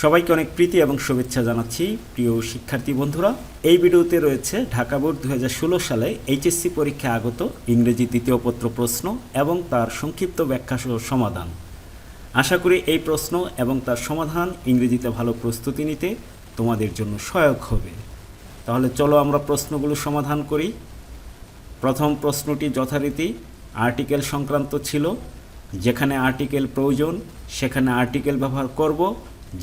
সবাইকে অনেক প্রীতি এবং শুভেচ্ছা জানাচ্ছি প্রিয় শিক্ষার্থী বন্ধুরা। এই ভিডিওতে রয়েছে ঢাকা বোর্ড 2016 সালে এইচএসসি পরীক্ষায় আগত ইংরেজি দ্বিতীয় পত্র প্রশ্ন এবং তার সংক্ষিপ্ত ব্যাখ্যা সহ সমাধান। আশা করি এই প্রশ্ন এবং তার সমাধান ইংরেজিতে ভালো প্রস্তুতি নিতে তোমাদের জন্য সহায়ক হবে। তাহলে চলো আমরা প্রশ্নগুলো সমাধান করি। প্রথম প্রশ্নটি যথারীতি আর্টিকেল সংক্রান্ত ছিল। যেখানে আর্টিকেল প্রয়োজন সেখানে আর্টিকেল ব্যবহার করব,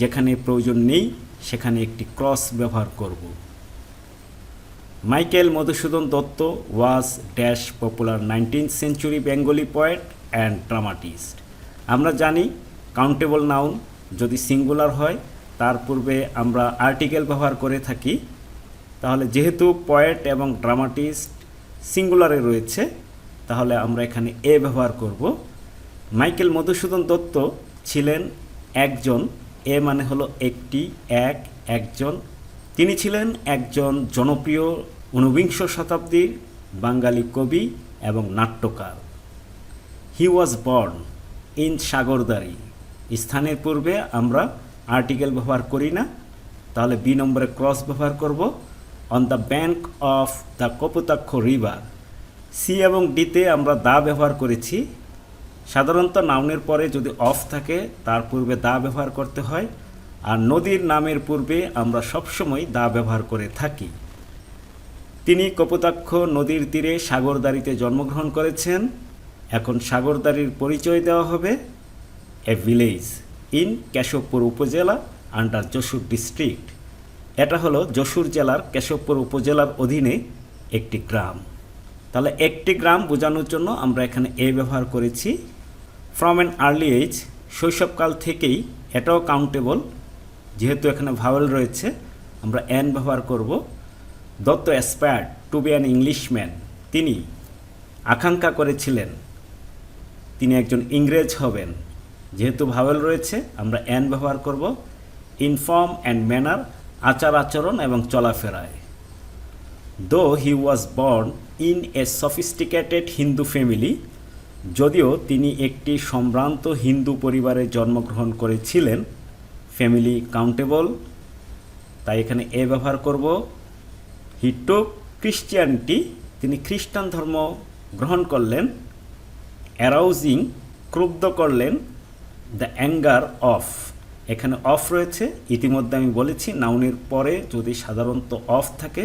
যেখানে প্রয়োজন নেই সেখানে একটি ক্রস ব্যবহার করব। Michael Madhusudan Dutta was dash popular 19th century Bengali poet and dramatist. আমরা জানি কাউন্টেবল নাউন যদি সিঙ্গুলার হয় তার পূর্বে আমরা আর্টিকেল ব্যবহার করে থাকি। তাহলে যেহেতু পোয়েট এবং ড্রামাটিস্ট সিঙ্গুলারে রয়েছে তাহলে আমরা এখানে এ ব্যবহার করব। মাইকেল মধুসূদন দত্ত ছিলেন একজন, এ মানে হলো একটি, একজন। তিনি ছিলেন একজন জনপ্রিয় ঊনবিংশ শতাব্দীর বাঙালি কবি এবং নাট্যকার। হি ওয়াজ বর্ন ইন সাগরদাঁড়ি। স্থানের পূর্বে আমরা আর্টিকেল ব্যবহার করি না, তাহলে বি নম্বরে ক্রস ব্যবহার করব। On the bank of the Kapotaksha river. C এবং ডিতে আমরা দা ব্যবহার করেছি। সাধারণত নাউনের পরে যদি অফ থাকে তার পূর্বে দা ব্যবহার করতে হয়, আর নদীর নামের পূর্বে আমরা সবসময় দা ব্যবহার করে থাকি। তিনি কপোতাক্ষ নদীর তীরে সাগরদাঁড়িতে জন্মগ্রহণ করেছেন। এখন সাগরদাঁড়ির পরিচয় দেওয়া হবে। এ ভিলেজ ইন কেশবপুর উপজেলা আন্ডার যশোর ডিস্ট্রিক্ট। এটা হলো যশোর জেলার কেশবপুর উপজেলার অধীনে একটি গ্রাম। তাহলে একটি গ্রাম বোঝানোর জন্য আমরা এখানে এ ব্যবহার করেছি। ফ্রম অ্যান আর্লি এজ, শৈশবকাল থেকেই, এটাও কাউন্টেবল, যেহেতু এখানে ভাওয়েল রয়েছে আমরা অ্যান ব্যবহার করব। Dutt aspired to be an Englishman. তিনি আকাঙ্ক্ষা করেছিলেন তিনি একজন ইংরেজ হবেন, যেহেতু ভাওয়েল রয়েছে আমরা অ্যান ব্যবহার করব। ইন ফর্ম অ্যান্ড ম্যানার, আচার আচরণ এবং চলাফেরায়। Though he was born in a sophisticated Hindu family. যদিও তিনি একটি সম্ভ্রান্ত হিন্দু পরিবারে জন্মগ্রহণ করেছিলেন, ফ্যামিলি কাউন্টেবল, তাই এখানে এ ব্যবহার করব। হি টুক ক্রিশ্চিয়ানিটি। তিনি খ্রিস্টান ধর্ম গ্রহণ করলেন। অ্যারাউজিং, ক্রুদ্ধ করলেন। দ্য অ্যাঙ্গার অফ, এখানে অফ রয়েছে, ইতিমধ্যে আমি বলেছি নাউনের পরে যদি সাধারণত অফ থাকে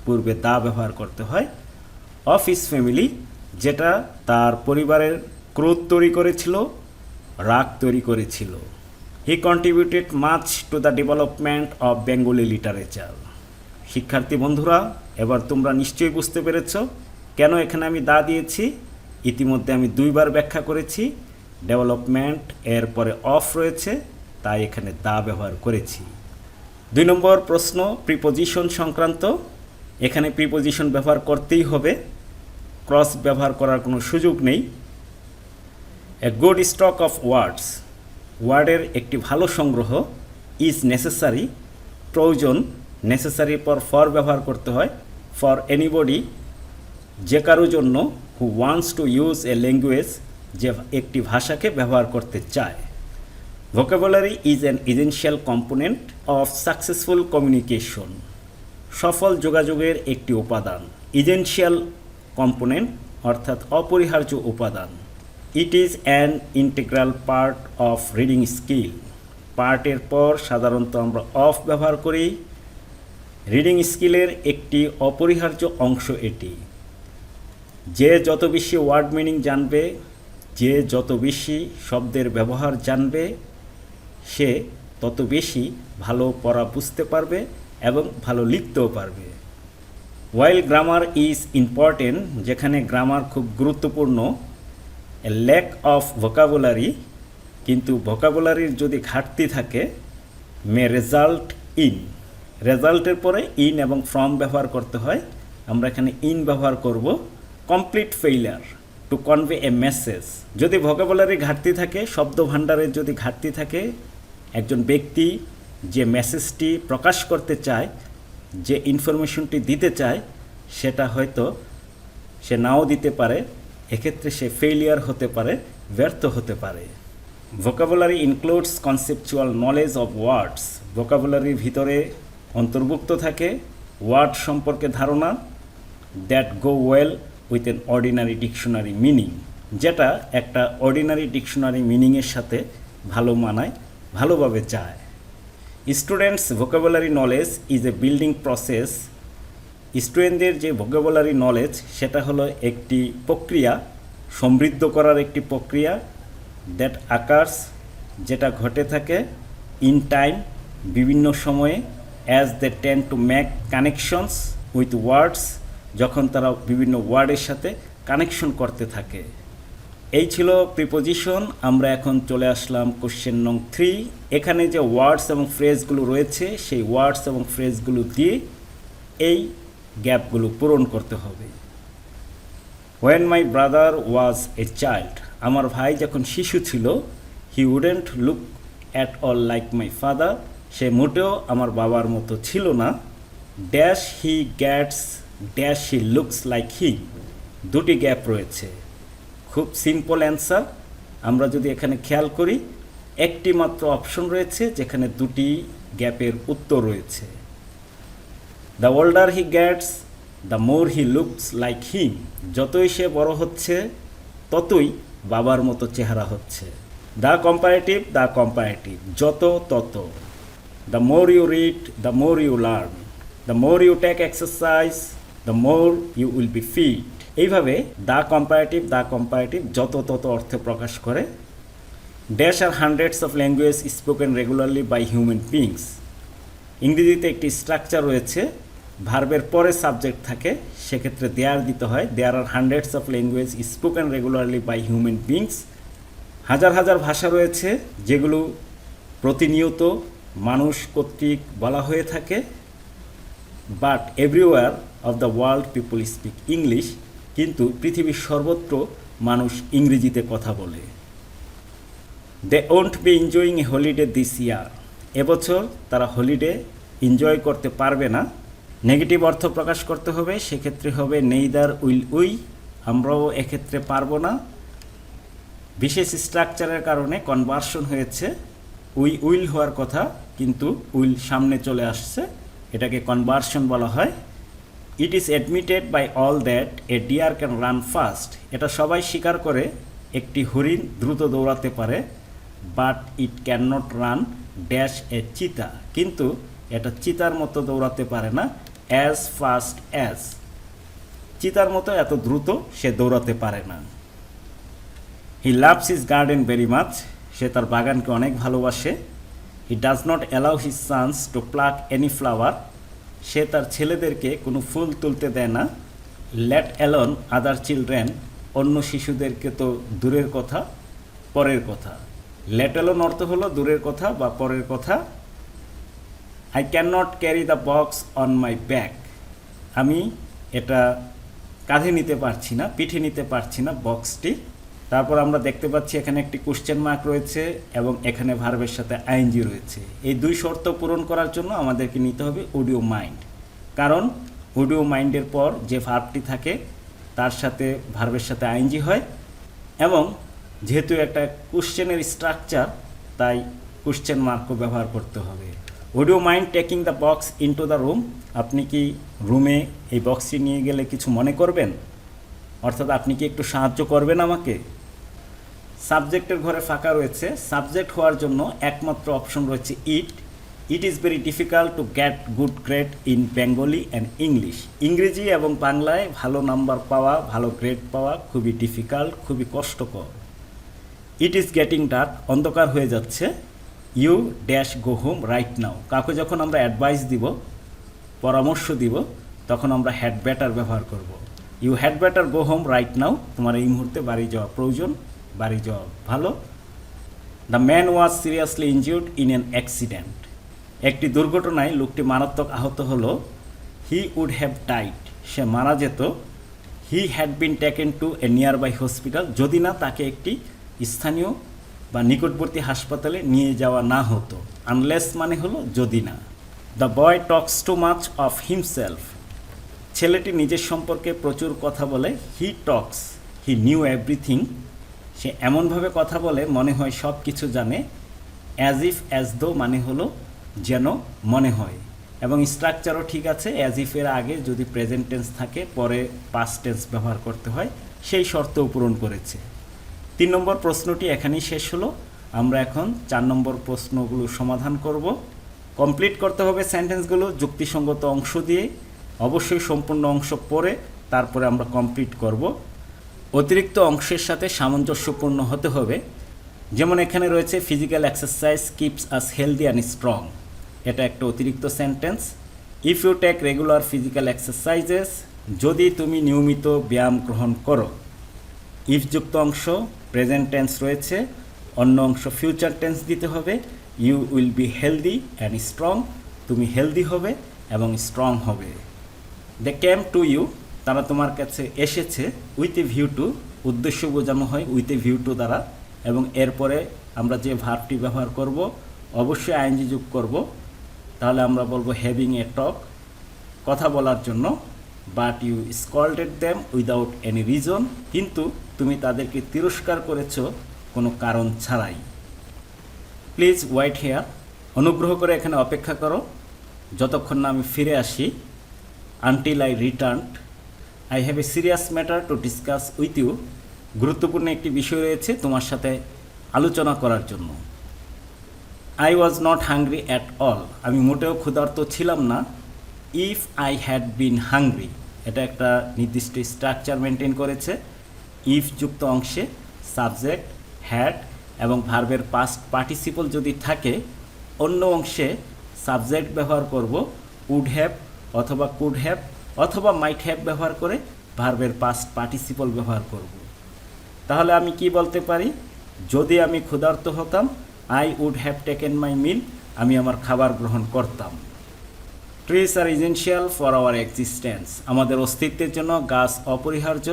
পূর্বে দা ব্যবহার করতে হয়। অফ হিজ ফ্যামিলি, যেটা তার পরিবারের ক্রোধ তৈরি করেছিল, রাগ তৈরি করেছিল। He contributed much to the development of Bengali literature. শিক্ষার্থী বন্ধুরা, এবার তোমরা নিশ্চয়ই বুঝতে পেরেছ কেন এখানে আমি দা দিয়েছি। ইতিমধ্যে আমি দুইবার ব্যাখ্যা করেছি। ডেভেলপমেন্ট এর পরে অফ রয়েছে, তাই এখানে দা ব্যবহার করেছি। 2 নম্বর প্রশ্ন প্রিপোজিশন সংক্রান্ত। এখানে প্রিপোজিশন ব্যবহার করতেই হবে, ক্রস ব্যবহার করার কোনো সুযোগ নেই। A good stock of words, ওয়ার্ডের একটি ভালো সংগ্রহ। ইজ নেসেসারি, প্রয়োজন, নেসেসারির পর ফর ব্যবহার করতে হয়। ফর এনিবডি, যে কারোর জন্য। Who wants to use a language, যে একটি ভাষাকে ব্যবহার করতে চায়। Vocabulary is an essential component of successful communication, সফল যোগাযোগের একটি উপাদান। এসেনশিয়াল কম্পোনেন্ট অর্থাৎ অপরিহার্য উপাদান। It is an integral part of reading skill, পার্টের পর সাধারণত আমরা অফ ব্যবহার করি। রিডিং স্কিলের একটি অপরিহার্য অংশ এটি। যে যত বেশি ওয়ার্ড মিনিং জানবে, যে যত বেশি শব্দের ব্যবহার জানবে, সে তত বেশি ভালো পড়া বুঝতে পারবে এবং ভালো লিখতেও পারবে। ওয়াইল গ্রামার ইজ ইম্পর্টেন্ট, যেখানে গ্রামার খুব গুরুত্বপূর্ণ। এ ল্যাক অফ ভোকাবুলারি, কিন্তু ভোকাবুলারির যদি ঘাটতি থাকে, মে রেজাল্ট ইন, রেজাল্টের পরে ইন এবং ফ্রম ব্যবহার করতে হয়, আমরা এখানে ইন ব্যবহার করব। Complete failure to convey A message, যদি ভোকাবুলারি ঘাটতি থাকে, শব্দ ভাণ্ডারের যদি ঘাটতি থাকে, একজন ব্যক্তি যে মেসেজটি প্রকাশ করতে চায়, যে ইনফরমেশনটি দিতে চায়, সেটা হয়তো সে নাও দিতে পারে, এক্ষেত্রে সে ফেইলিয়ার হতে পারে, ব্যর্থ হতে পারে। Vocabulary includes conceptual knowledge of words. ভোকাবুলারির ভিতরে অন্তর্ভুক্ত থাকে ওয়ার্ড সম্পর্কে ধারণা that go well with an ordinary dictionary meaning, যেটা একটা অর্ডিনারি ডিকশনারি মিনিংয়ের সাথে ভালো মানায়, ভালোভাবে যায়। Students vocabulary knowledge is a building process. স্টুডেন্টদের যে ভোকাবুলারি নলেজ সেটা হলো একটি প্রক্রিয়া, সমৃদ্ধ করার একটি প্রক্রিয়া, দ্যাট আকার্স, যেটা ঘটে থাকে ইন টাইম, বিভিন্ন সময়ে, as they tend to make connections with words, যখন তারা বিভিন্ন ওয়ার্ডের সাথে কানেকশন করতে থাকে। এই ছিল প্রিপোজিশন। আমরা এখন চলে আসলাম কোশ্চেন নং 3। এখানে যে ওয়ার্ডস এবং ফ্রেজগুলো রয়েছে সেই ওয়ার্ডস এবং ফ্রেজগুলো দিয়ে এই গ্যাপগুলো পূরণ করতে হবে। When my brother was a child, আমার ভাই যখন শিশু ছিল, he wouldn't look at all like my father, সে মোটেও আমার বাবার মতো ছিল না। Dash he gets, dash he looks like him, দুটি গ্যাপ রয়েছে। খুব সিম্পল অ্যান্সার। আমরা যদি এখানে খেয়াল করি, একটি মাত্র অপশন রয়েছে যেখানে দুটি গ্যাপের উত্তর রয়েছে। The older he gets the more he looks like him, যতই সে বড় হচ্ছে ততই বাবার মতো চেহারা হচ্ছে। দ্য কম্পারেটিভ, যত তত। The more you read the more you learn, the more you take exercise the more you will be fit. এইভাবে দ্য কম্পারেটিভ যত তত অর্থে প্রকাশ করে। Dash are hundreds of language spoken regularly by human beings. ইংরেজিতে একটি structure রয়েছে, ভার্বের পরে সাবজেক্ট থাকে, সেক্ষেত্রে দেয়ার দিতে হয়। There are hundreds of language spoken regularly by human beings. হাজার হাজার ভাষা রয়েছে যেগুলো প্রতিনিয়ত মানুষ কর্তৃক বলা হয়ে থাকে। But everywhere of the world people speak English, কিন্তু পৃথিবীর সর্বত্র মানুষ ইংরেজিতে কথা বলে। They won't be enjoying a holiday this year, এবছর তারা হলিডে এনজয় করতে পারবে না। নেগেটিভ অর্থ প্রকাশ করতে হবে, সেক্ষেত্রে হবে নেইদার উইল উই, আমরাও এক্ষেত্রে পারবো না। বিশেষ স্ট্রাকচারের কারণে কনভার্সন হয়েছে, উইল হওয়ার কথা কিন্তু উইল সামনে চলে আসছে, এটাকে কনভার্সন বলা হয়। It is admitted by all that a deer can run fast, এটা সবাই স্বীকার করে একটি হরিণ দ্রুত দৌড়াতে পারে। But it can not run dash a cheetah, কিন্তু এটা চিতার মতো দৌড়াতে পারে না। অ্যাজ ফাস্ট অ্যাজ, চিতার মতো এত দ্রুত সে দৌড়াতে পারে না। He loves his garden very much, সে তার বাগানকে অনেক ভালোবাসে। He does not allow his sons to pluck any flower, সে তার ছেলেদেরকে কোনো ফুল তুলতে দেয় না। লেট অ্যালোন আদার চিলড্রেন, অন্য শিশুদেরকে তো দূরের কথা, পরের কথা। লেট অ্যালোন অর্থ হলো দূরের কথা বা পরের কথা। I can not carry the box on my back, আমি এটা কাঁধে নিতে পারছি না, পিঠে নিতে পারছি না বক্সটি। তারপর আমরা দেখতে পাচ্ছি এখানে একটি কোশ্চেন মার্ক রয়েছে এবং এখানে ভার্বের সাথে আইএনজি রয়েছে। এই দুই শর্ত পূরণ করার জন্য আমাদেরকে নিতে হবে উড ইউ মাইন্ড, কারণ উড ইউ মাইন্ডের পর যে ভার্বটি থাকে তার সাথে ভার্বের সাথে আইএনজি হয়, এবং যেহেতু একটা কোশ্চেনের স্ট্রাকচার তাই কোশ্চেন মার্কও ব্যবহার করতে হবে। Would you mind taking the box into the room, আপনি কি রুমে এই বক্সটি নিয়ে গেলে কিছু মনে করবেন, অর্থাৎ আপনি কি একটু সাহায্য করবেন আমাকে। সাবজেক্টের ঘরে ফাঁকা রয়েছে, সাবজেক্ট হওয়ার জন্য একমাত্র অপশন রয়েছে it. It is very difficult to get good grade in Bengali and English, ইংরেজি এবং বাংলায় ভালো নাম্বার পাওয়া, ভালো গ্রেড পাওয়া খুবই ডিফিকাল্ট, খুবই কষ্টকর। ইট ইজ গেটিং ডার্ক, অন্ধকার হয়ে যাচ্ছে। You dash go home right now, কাউকে যখন আমরা অ্যাডভাইস দিব, পরামর্শ দিব, তখন আমরা হ্যাড বেটার ব্যবহার করব। You had better go home right now, তোমার এই মুহূর্তে বাড়ি যাওয়া প্রয়োজন, বাড়ি যাওয়া ভালো। The man was seriously injured in an accident, একটি দুর্ঘটনায় লোকটি মারাত্মক আহত হলো। হি উড হ্যাভ ডাইড, সে মারা যেত। He had been taken to a nearby hospital, যদি না তাকে একটি স্থানীয় বা নিকটবর্তী হাসপাতালে নিয়ে যাওয়া না হতো। আনলেস মানে হলো যদি না। The boy Tux too much of himself, ছেলেটি নিজের সম্পর্কে প্রচুর কথা বলে। হি টক্স, হি নিউ এভরিথিং, সে এমনভাবে কথা বলে মনে হয় সব কিছু জানে। অ্যাজ ইফ অ্যাজ দো মানে হলো যেন মনে হয়, এবং স্ট্রাকচারও ঠিক আছে। অ্যাজ ইফের আগে যদি প্রেজেন্ট টেন্স থাকে পরে পাস্ট টেন্স ব্যবহার করতে হয়, সেই শর্তও পূরণ করেছে। 3 নম্বর প্রশ্নটি এখানেই শেষ হলো। আমরা এখন 4 নম্বর প্রশ্নগুলো সমাধান করব। কমপ্লিট করতে হবে সেন্টেন্সগুলো যুক্তিসঙ্গত অংশ দিয়ে, অবশ্যই সম্পূর্ণ অংশ পড়ে তারপরে আমরা কমপ্লিট করব। অতিরিক্ত অংশের সাথে সামঞ্জস্যপূর্ণ হতে হবে। যেমন এখানে রয়েছে physical exercise keeps us healthy and strong, এটা একটা অতিরিক্ত sentence. If you take regular physical exercises, যদি তুমি নিয়মিত ব্যায়াম গ্রহণ করো। ইফযুক্ত অংশ প্রেজেন্ট টেন্স রয়েছে, অন্য অংশ ফিউচার টেন্স দিতে হবে। You will be healthy and strong, তুমি হেলদি হবে এবং স্ট্রং হবে। দে কেম টু ইউ, তারা তোমার কাছে এসেছে। উইথ এ ভিউ টু, উদ্দেশ্য বোঝানো হয় উইথ এ ভিউ টু দ্বারা, এবং এরপরে আমরা যে ভার্বটি ব্যবহার করব অবশ্যই আইএনজি যোগ করব। তাহলে আমরা বলবো হ্যাভিং এ টক, কথা বলার জন্য। But you scolded them without any reason, কিন্তু তুমি তাদেরকে তিরস্কার করেছ কোনো কারণ ছাড়াই। প্লিজ ওয়েট হেয়ার, অনুগ্রহ করে এখানে অপেক্ষা করো যতক্ষণ না আমি ফিরে আসি। Until I returned, I have a serious matter to discuss with you, গুরুত্বপূর্ণ একটি বিষয় রয়েছে তোমার সাথে আলোচনা করার জন্য। I was not hungry at all, আমি মোটেও ক্ষুধার্ত ছিলাম না। If I had been hungry, এটা একটা নির্দিষ্ট স্ট্রাকচার মেনটেন করেছে। ইফ যুক্ত অংশে সাবজেক্ট, হ্যাড এবং ভার্বের পাস্ট পার্টিসিপল যদি থাকে, অন্য অংশে সাবজেক্ট ব্যবহার করব উড হ্যাভ অথবা কুড হ্যাভ অথবা মাইট হ্যাভ ব্যবহার করে ভার্বের পাস্ট পার্টিসিপল ব্যবহার করব। তাহলে আমি কি বলতে পারি? যদি আমি ক্ষুধার্ত হতাম, I would have taken my meal, আমি আমার খাবার গ্রহণ করতাম। Trees are essential for our existence, আমাদের অস্তিত্বের জন্য গাছ অপরিহার্য।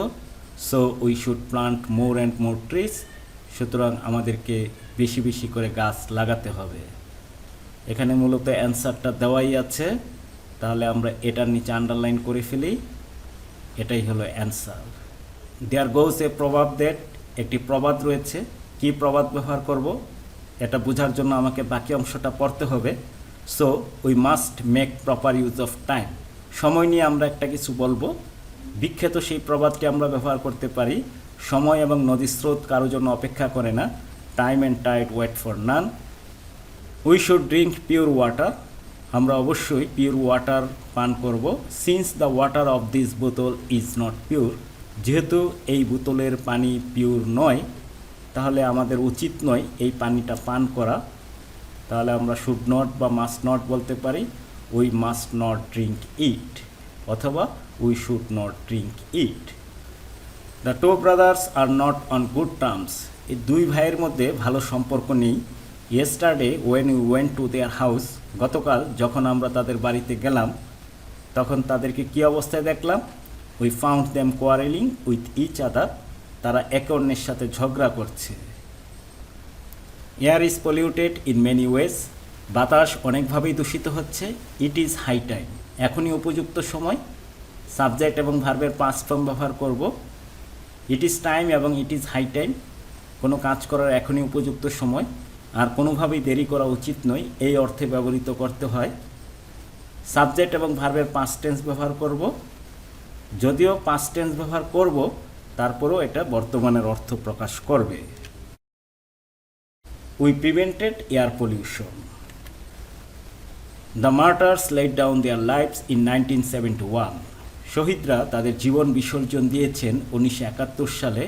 So we should plant more and more trees, সুতরাং আমাদেরকে বেশি বেশি করে গাছ লাগাতে হবে। এখানে মূলত অ্যান্সারটা দেওয়াই আছে, তাহলে আমরা এটার নিচে আন্ডারলাইন করে ফেলি, এটাই হলো অ্যান্সার। দেয়ার গোজ এ প্রবাদ দ্যাট, একটি প্রবাদ রয়েছে। কি প্রবাদ ব্যবহার করব এটা বোঝার জন্য আমাকে বাকি অংশটা পড়তে হবে। So we must make proper use of time, সময় নিয়ে আমরা একটা কিছু বলবো। বিখ্যাত সেই প্রবাদটি আমরা ব্যবহার করতে পারি, সময় এবং নদীর স্রোত কারো জন্য অপেক্ষা করে না। Time and tide wait for none. We should drink pure water, আমরা অবশ্যই পিওর ওয়াটার পান করব। Since the water of this বোতল ইজ নট পিওর, যেহেতু এই বোতলের পানি পিওর নয়, তাহলে আমাদের উচিত নয় এই পানিটা পান করা। তাহলে আমরা শুড নট বা মাস্ট নট বলতে পারি। We must not drink it অথবা we should not drink it. The two brothers are not on good terms, এই দুই ভাইয়ের মধ্যে ভালো সম্পর্ক নেই। Yesterday when you went to their house, গতকাল যখন আমরা তাদের বাড়িতে গেলাম তখন তাদেরকে কী অবস্থায় দেখলাম? We found them quarreling with each other, তারা একে অন্যের সাথে ঝগড়া করছে। Air is polluted in many ways, বাতাস অনেকভাবেই দূষিত হচ্ছে। ইট ইজ হাই টাইম, এখনই উপযুক্ত সময়। সাবজেক্ট এবং ভার্বের পাস্ট ফর্ম ব্যবহার করব। ইট ইজ টাইম এবং ইট ইজ হাই টাইম, কোনো কাজ করার এখনই উপযুক্ত সময়, আর কোনোভাবেই দেরি করা উচিত নয়, এই অর্থে ব্যবহৃত করতে হয়। সাবজেক্ট এবং ভার্বের পাস্ট টেন্স ব্যবহার করব। যদিও পাস্ট টেন্স ব্যবহার করব, তারপরেও এটা বর্তমানের অর্থ প্রকাশ করবে। We prevented air pollution. The martyrs laid down their lives in 1971, শহীদরা তাদের জীবন বিসর্জন দিয়েছেন 1971 সালে।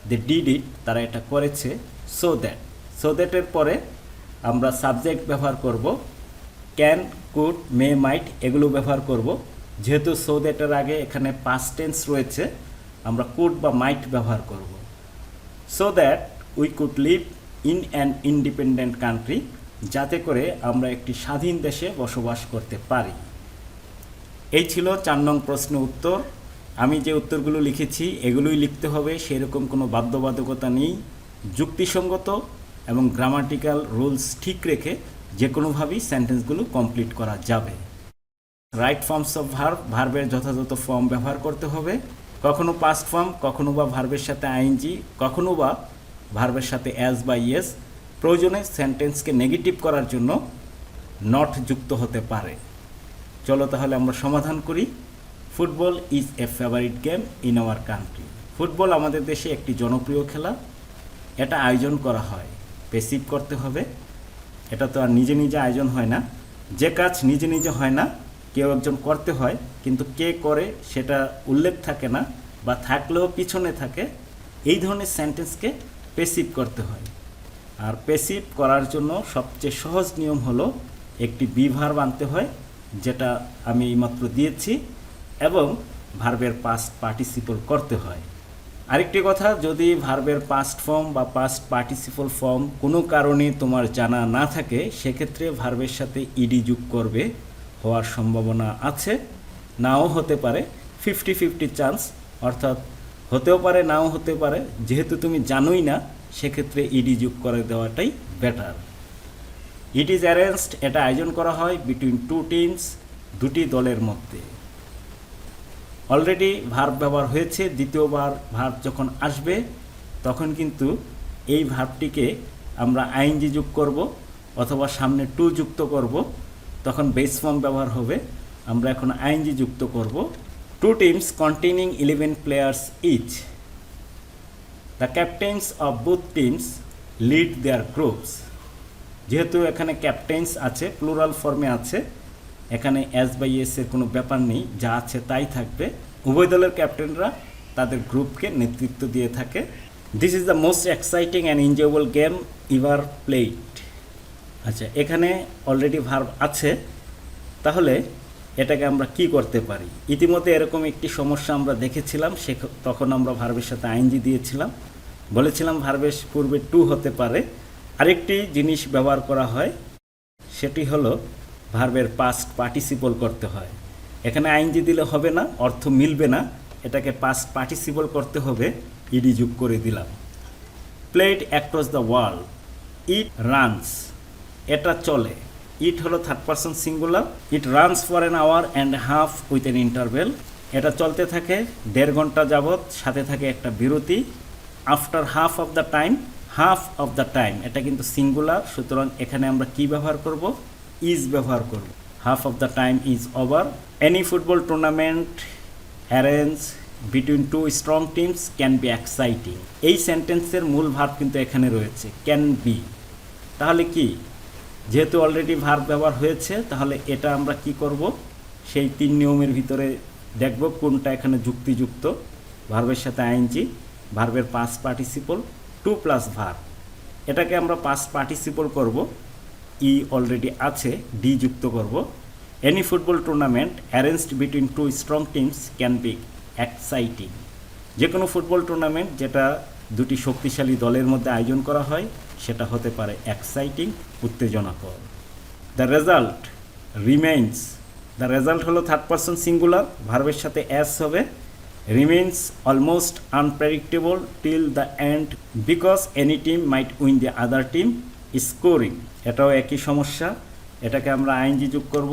দে ডিড ইট, তারা এটা করেছে। সো দ্যাট, সো দ্যাটের পরে আমরা সাবজেক্ট ব্যবহার করব। ক্যান, কুড, মে, মাইট এগুলো ব্যবহার করব। যেহেতু সো দ্যাটের আগে এখানে পাস্ট টেন্স রয়েছে, আমরা কুড বা মাইট ব্যবহার করব। So that we could live in an independent country, যাতে করে আমরা একটি স্বাধীন দেশে বসবাস করতে পারি। এই ছিল 4 নং প্রশ্নের উত্তর। আমি যে উত্তরগুলো লিখেছি এগুলোই লিখতে হবে, সেরকম কোনো বাধ্যবাধকতা নেই। যুক্তিসঙ্গত এবং গ্রামাটিক্যাল রুলস ঠিক রেখে যে কোনোভাবেই সেন্টেন্সগুলো কমপ্লিট করা যাবে। রাইট ফর্মস অফ ভার্ব, ভার্বের যথাযথ ফর্ম ব্যবহার করতে হবে। কখনো পাস্ট ফর্ম, কখনো বা ভার্বের সাথে আইএনজি, কখনো বা ভার্বের সাথে অ্যাজ বা ইয়েস, প্রয়োজনে সেন্টেন্সকে নেগেটিভ করার জন্য নট যুক্ত হতে পারে। চলো তাহলে আমরা সমাধান করি। Football is a favourite game in our country. Football আমাদের দেশে একটি জনপ্রিয় খেলা। এটা আয়োজন করা হয়, পেসিভ করতে হবে। এটা তো আর নিজে নিজে আয়োজন হয় না। যে কাজ নিজে নিজে হয় না, কেউ একজন করতে হয়, কিন্তু কে করে সেটা উল্লেখ থাকে না, বা থাকলেও পিছনে থাকে। এই ধরনের সেন্টেন্সকে পেসিভ করতে হয়। আর পেসিভ করার জন্য সবচেয়ে সহজ নিয়ম হলো একটি বি ভার্ব আনতে হয়, যেটা আমি এইমাত্র দিয়েছি, এবং ভার্বের পাস্ট পার্টিসিপল করতে হয়। আরেকটি কথা, যদি ভার্বের পাস্ট ফর্ম বা পাস্ট পার্টিসিপল ফর্ম কোনো কারণে তোমার জানা না থাকে, সেক্ষেত্রে ভার্বের সাথে ইডি যোগ করবে। হওয়ার সম্ভাবনা আছে, নাও হতে পারে, 50-50 চান্স, অর্থাৎ হতেও পারে নাও হতে পারে। যেহেতু তুমি জানোই না, সেক্ষেত্রে ইডি যোগ করে দেওয়াটাই বেটার। ইট ইজ অ্যারেঞ্জড, এটা আয়োজন করা হয় বিটুইন টু টিমস, দুটি দলের মধ্যে। অলরেডি ভার্ব ব্যবহার হয়েছে, দ্বিতীয়বার ভার্ব যখন আসবে তখন কিন্তু এই ভার্বটিকে আমরা আইএনজি যোগ করব অথবা সামনে টু যুক্ত করব, তখন বেস ফর্ম ব্যবহার হবে। আমরা এখন আইএনজি যুক্ত করব। Two teams containing 11 players each. The captains of both teams lead their groups. যেহেতু এখানে ক্যাপ্টেন্স আছে, প্লুরাল ফর্মে আছে, এখানে অ্যাজ বাই এস এর কোনো ব্যাপার নেই, যা আছে তাই থাকবে। উভয় দলের ক্যাপ্টেনরা তাদের গ্রুপকে নেতৃত্ব দিয়ে থাকে। This is the most exciting and enjoyable game ever played. আচ্ছা, এখানে অলরেডি ভার্ব আছে, তাহলে এটাকে আমরা কি করতে পারি? ইতিমধ্যে এরকম একটি সমস্যা আমরা দেখেছিলাম, তখন আমরা ভার্বের সাথে আইএনজি দিয়েছিলাম, বলেছিলাম ভার্বের পূর্বে টু হতে পারে। আরেকটি জিনিস ব্যবহার করা হয়, সেটি হলো ভার্বের পাস্ট পার্টিসিপল করতে হয়। এখানে আইএনজি দিলে হবে না, অর্থ মিলবে না, এটাকে পাস্ট পার্টিসিপল করতে হবে, ইডি যোগ করে দিলাম। Played across the world, it runs, এটা চলে। ইট হলো third person singular. It runs for an hour and half with an interval. এটা চলতে থাকে 1.5 ঘন্টা যাবৎ, সাথে থাকে একটা বিরতি। After half of the time, half of the time এটা কিন্তু সিঙ্গুলার, সুতরাং এখানে আমরা কি ব্যবহার করব? ইজ ব্যবহার করব। Half of the time is over. Any football tournament arrange between two strong teams can be exciting. এই সেন্টেন্সের মূল ভার্ব কিন্তু এখানে রয়েছে, ক্যান বি। তাহলে কি, যেহেতু অলরেডি ভার্ব ব্যবহার হয়েছে, তাহলে এটা আমরা কি করব? সেই 3 নিয়মের ভিতরে দেখব কোনটা এখানে যুক্তিযুক্ত। ভার্বের সাথে আইএনজি, ভার্বের past participle, to plus verb. এটাকে আমরা পাস্ট পার্টিসিপল করব, ই অলরেডি আছে, ডি যুক্ত করব। Any football tournament arranged between two strong teams can be exciting. যে কোনো ফুটবল টুর্নামেন্ট যেটা দুটি শক্তিশালী দলের মধ্যে আয়োজন করা হয়, সেটা হতে পারে এক্সাইটিং, উত্তেজনাকর। The result remains, the result হলো থার্ড পারসন সিঙ্গুলার, ভার্বের সাথে অ্যাস হবে। Remains almost unpredictable till the end because any team might win the other team scoring. এটাও একই সমস্যা, এটাকে আমরা আইএনজি যোগ করব।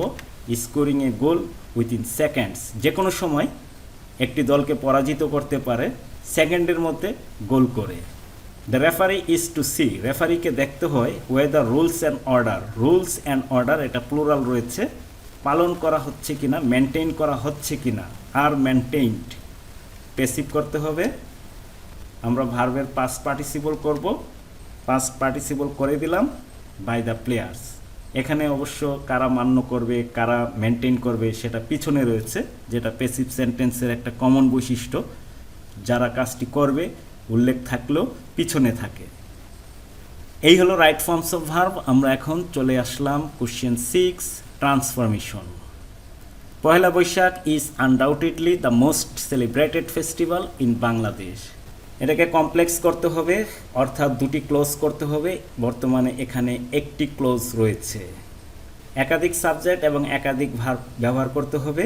Scoring a goal within seconds, যে কোনো সময় একটি দলকে পরাজিত করতে পারে সেকেন্ডের মধ্যে গোল করে। The referee is to see, রেফারিকে দেখতে হয় whether rules and order, rules and order এটা প্লুরাল রয়েছে, পালন করা হচ্ছে কিনা, মেনটেন করা হচ্ছে কিনা। আর মেনটেইনড পেসিভ করতে হবে। আমরা ভার্বের পাস্ট পার্টিসিপল করব, পাস্ট পার্টিসিপল করে দিলাম বাই দ্য প্লেয়ার্স। এখানে অবশ্য কারা মান্য করবে, কারা মেনটেন করবে, সেটা পিছনে রয়েছে, যেটা পেসিভ সেন্টেন্সের একটা কমন বৈশিষ্ট্য। যারা কাজটি করবে উল্লেখ থাকলেও পিছনে থাকে। এই হলো রাইট ফর্মস অফ ভার্ব। আমরা এখন চলে আসলাম question 6, transformation. Pohela Boishakh is undoubtedly the most celebrated festival in Bangladesh. এটাকে কমপ্লেক্স করতে হবে, অর্থাৎ দুটি ক্লোজ করতে হবে। বর্তমানে এখানে একটি ক্লোজ রয়েছে। একাধিক সাবজেক্ট এবং একাধিক ভার্ব ব্যবহার করতে হবে।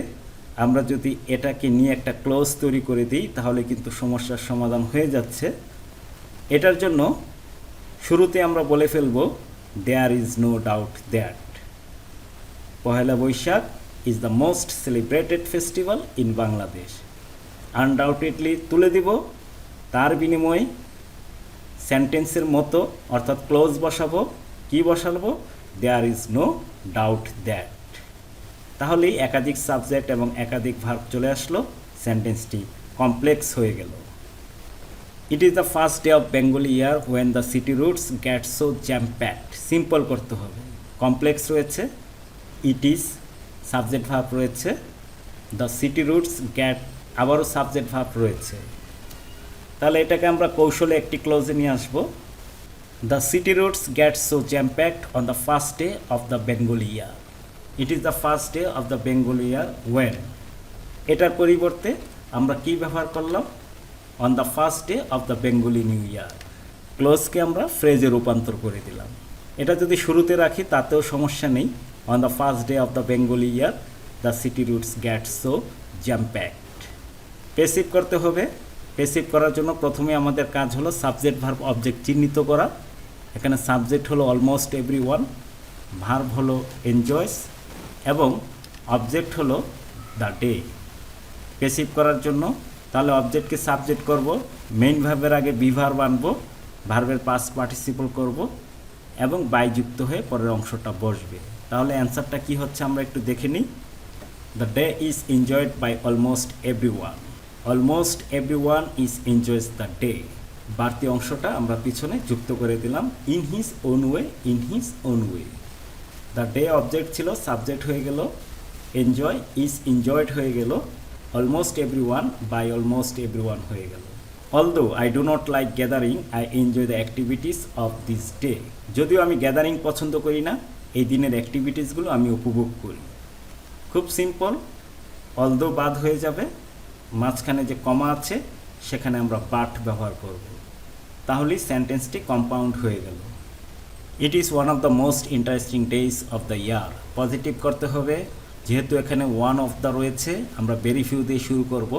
আমরা যদি এটাকে নিয়ে একটা ক্লোজ তৈরি করে দিই, তাহলে কিন্তু সমস্যার সমাধান হয়ে যাচ্ছে। এটার জন্য শুরুতে আমরা বলে ফেলব there is no doubt that Pohela Boishakh is the most celebrated festival in Bangladesh. Undoubtedly তুলে দিব, তার বিনিময়ে সেন্টেন্সের মতো অর্থাৎ ক্লোজ বসাবো। কি বসাবো? There is no doubt that. তাহলেই একাধিক সাবজেক্ট এবং একাধিক ভার্ব চলে আসলো, সেন্টেন্সটি কমপ্লেক্স হয়ে গেল। It is the first day of Bengali year when the city routes get so jam packed. Simple করতে হবে। কমপ্লেক্স রয়েছে, ইট ইজ, সাবজেক্ট ভার্ব রয়েছে, দ্য সিটি রুটস গেট, আবারও সাবজেক্ট ভার্ব রয়েছে। তাহলে এটাকে আমরা কৌশলে একটি ক্লোজে নিয়ে আসবো। The city routes get so jam packed on the first day of the Bengali year. It is the first day of the Bengali year when. এটার পরিবর্তে আমরা কি ব্যবহার করলাম? On the first day of the Bengali new year. ক্লোজকে আমরা ফ্রেজে রূপান্তর করে দিলাম। এটা যদি শুরুতে রাখি তাতেও সমস্যা নেই। On the first day of the Bengali year the city routes get so jam packed. Passive করতে হবে। পেসিভ করার জন্য প্রথমে আমাদের কাজ হলো সাবজেক্ট ভার্ব অবজেক্ট চিহ্নিত করা। এখানে সাবজেক্ট হলো অলমোস্ট এভরিওয়ান, ভার্ব হলো এনজয়স এবং অবজেক্ট হলো দ্য ডে। পেসিভ করার জন্য তাহলে অবজেক্টকে সাবজেক্ট করব, মেইন ভার্বের আগে বি ভার্ব আনবো, ভার্বের পাস্ট পার্টিসিপল করব এবং বাই যুক্ত হয়ে পরের অংশটা বসবে। তাহলে অ্যান্সারটা কি হচ্ছে আমরা একটু দেখে নিই। The day is enjoyed by almost everyone. Almost everyone is enjoys the day. বাড়তি অংশটা আমরা পিছনে যুক্ত করে দিলাম। In his own way, in his own way. The day object ছিল, সাবজেক্ট হয়ে গেল, এনজয় ইজ এনজয়েড হয়ে গেল, almost everyone by almost everyone হয়ে গেল। Although I do not like gathering, I enjoy the activities of this day. যদিও আমি gathering পছন্দ করি না, এই দিনের অ্যাক্টিভিটিসগুলো আমি উপভোগ করি। খুব সিম্পল। অলদো বাদ হয়ে যাবে, মাঝখানে যে কমা আছে সেখানে আমরা বাট ব্যবহার করব। তাহলেই সেন্টেন্সটি কম্পাউন্ড হয়ে গেল। It is one of the most interesting days of the year. Positive করতে হবে, যেহেতু এখানে ওয়ান অফ দ্য রয়েছে আমরা ভেরি ফিউ দিয়ে শুরু করব।